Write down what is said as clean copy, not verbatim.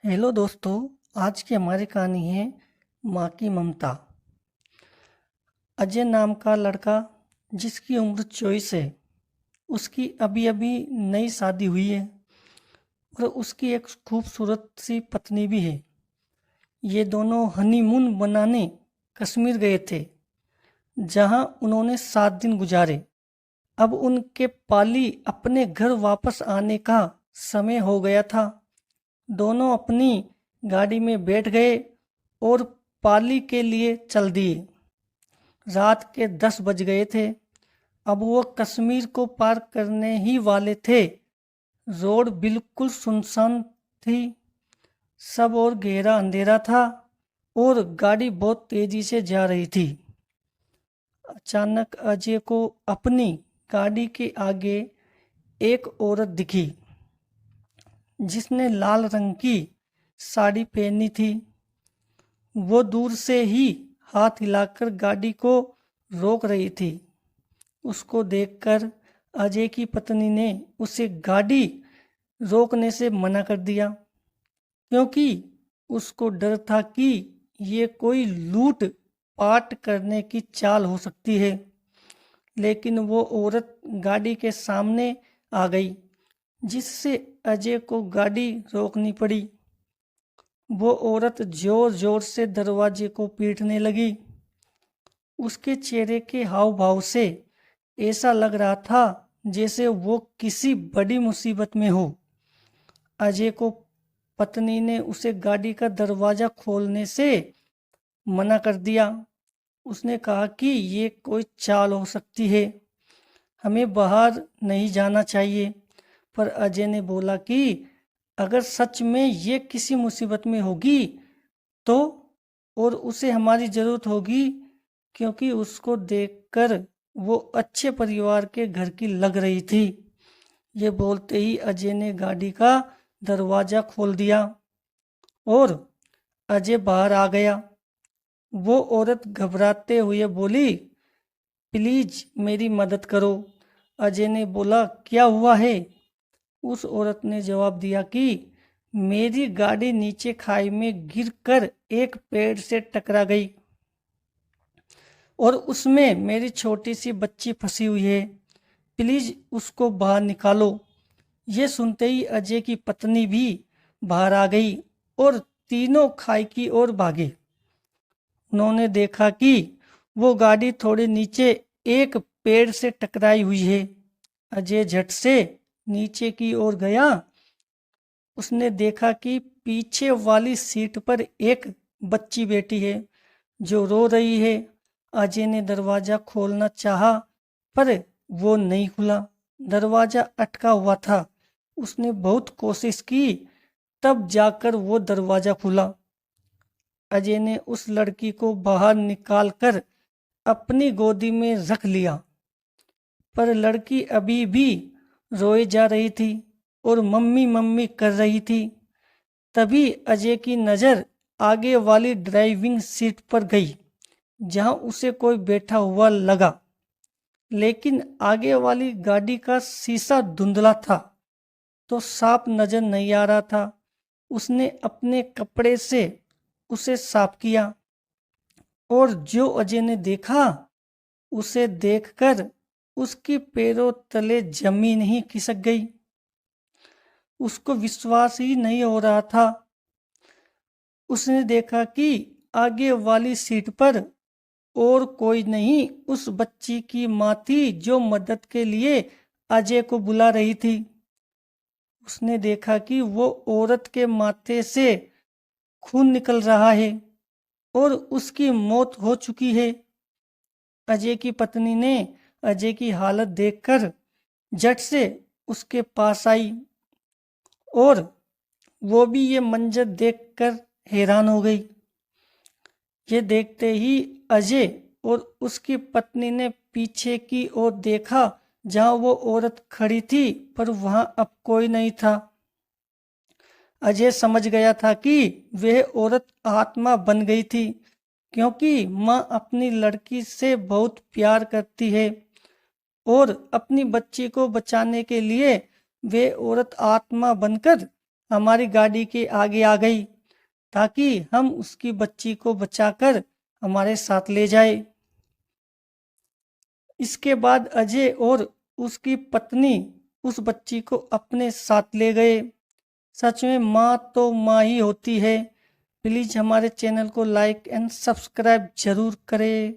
Hello दोस्तों। आज की हमारी कहानी है माँ की ममता। अजय नाम का लड़का जिसकी उम्र 24 है, उसकी अभी अभी नई शादी हुई है और उसकी एक खूबसूरत सी पत्नी भी है। ये दोनों हनीमून मनाने कश्मीर गए थे, जहाँ उन्होंने 7 दिन गुजारे। अब उनके पाली अपने घर वापस आने का समय हो गया था। दोनों अपनी गाड़ी में बैठ गए और पाली के लिए चल दिए। रात के 10 बज गए थे। अब वो कश्मीर को पार करने ही वाले थे। रोड बिल्कुल सुनसान थी, सब और गहरा अंधेरा था और गाड़ी बहुत तेजी से जा रही थी। अचानक अजय को अपनी गाड़ी के आगे एक औरत दिखी, जिसने लाल रंग की साड़ी पहनी थी। वो दूर से ही हाथ हिलाकर गाड़ी को रोक रही थी। उसको देखकर अजय की पत्नी ने उसे गाड़ी रोकने से मना कर दिया, क्योंकि उसको डर था कि ये कोई लूट पाट करने की चाल हो सकती है। लेकिन वो औरत गाड़ी के सामने आ गई, जिससे अजय को गाड़ी रोकनी पड़ी। वो औरत जोर जोर से दरवाजे को पीटने लगी। उसके चेहरे के हाव भाव से ऐसा लग रहा था जैसे वो किसी बड़ी मुसीबत में हो। अजय को पत्नी ने उसे गाड़ी का दरवाजा खोलने से मना कर दिया। उसने कहा कि ये कोई चाल हो सकती है, हमें बाहर नहीं जाना चाहिए। पर अजय ने बोला कि अगर सच में ये किसी मुसीबत में होगी तो, और उसे हमारी ज़रूरत होगी, क्योंकि उसको देखकर वो अच्छे परिवार के घर की लग रही थी। ये बोलते ही अजय ने गाड़ी का दरवाज़ा खोल दिया और अजय बाहर आ गया। वो औरत घबराते हुए बोली, प्लीज मेरी मदद करो। अजय ने बोला, क्या हुआ है? उस औरत ने जवाब दिया कि मेरी गाड़ी नीचे खाई में गिरकर एक पेड़ से टकरा गई और उसमें मेरी छोटी सी बच्ची फंसी हुई है। प्लीज उसको बाहर निकालो। ये सुनते ही अजय की पत्नी भी बाहर आ गई और तीनों खाई की ओर भागे। उन्होंने देखा कि वो गाड़ी थोड़े नीचे एक पेड़ से टकराई हुई है। अजय झट से नीचे की ओर गया। उसने देखा कि पीछे वाली सीट पर एक बच्ची बैठी है जो रो रही है। अजय ने दरवाजा खोलना चाहा, पर वो नहीं खुला। दरवाजा अटका हुआ था। उसने बहुत कोशिश की, तब जाकर वो दरवाजा खुला। अजय ने उस लड़की को बाहर निकालकर अपनी गोदी में रख लिया, पर लड़की अभी भी रोए जा रही थी और मम्मी मम्मी कर रही थी। तभी अजय की नज़र आगे वाली ड्राइविंग सीट पर गई, जहां उसे कोई बैठा हुआ लगा। लेकिन आगे वाली गाड़ी का शीशा धुंधला था, तो साफ नजर नहीं आ रहा था। उसने अपने कपड़े से उसे साफ किया और जो अजय ने देखा, उसे देखकर उसकी पैरों तले जमीन ही खिसक गई। उसको विश्वास ही नहीं हो रहा था। उसने देखा कि आगे वाली सीट पर और कोई नहीं, उस बच्ची की माँ थी जो मदद के लिए अजय को बुला रही थी। उसने देखा कि वो औरत के माथे से खून निकल रहा है और उसकी मौत हो चुकी है। अजय की पत्नी ने अजय की हालत देखकर झट से उसके पास आई और वो भी ये मंजर देखकर हैरान हो गई। ये देखते ही अजय और उसकी पत्नी ने पीछे की ओर देखा, जहां वो औरत खड़ी थी, पर वहां अब कोई नहीं था। अजय समझ गया था कि वह औरत आत्मा बन गई थी, क्योंकि माँ अपनी लड़की से बहुत प्यार करती है और अपनी बच्ची को बचाने के लिए वह औरत आत्मा बनकर हमारी गाड़ी के आगे आ गई ताकि हम उसकी बच्ची को बचाकर हमारे साथ ले जाए। इसके बाद अजय और उसकी पत्नी उस बच्ची को अपने साथ ले गए। सच में माँ तो माँ ही होती है। प्लीज़ हमारे चैनल को लाइक एंड सब्सक्राइब जरूर करें।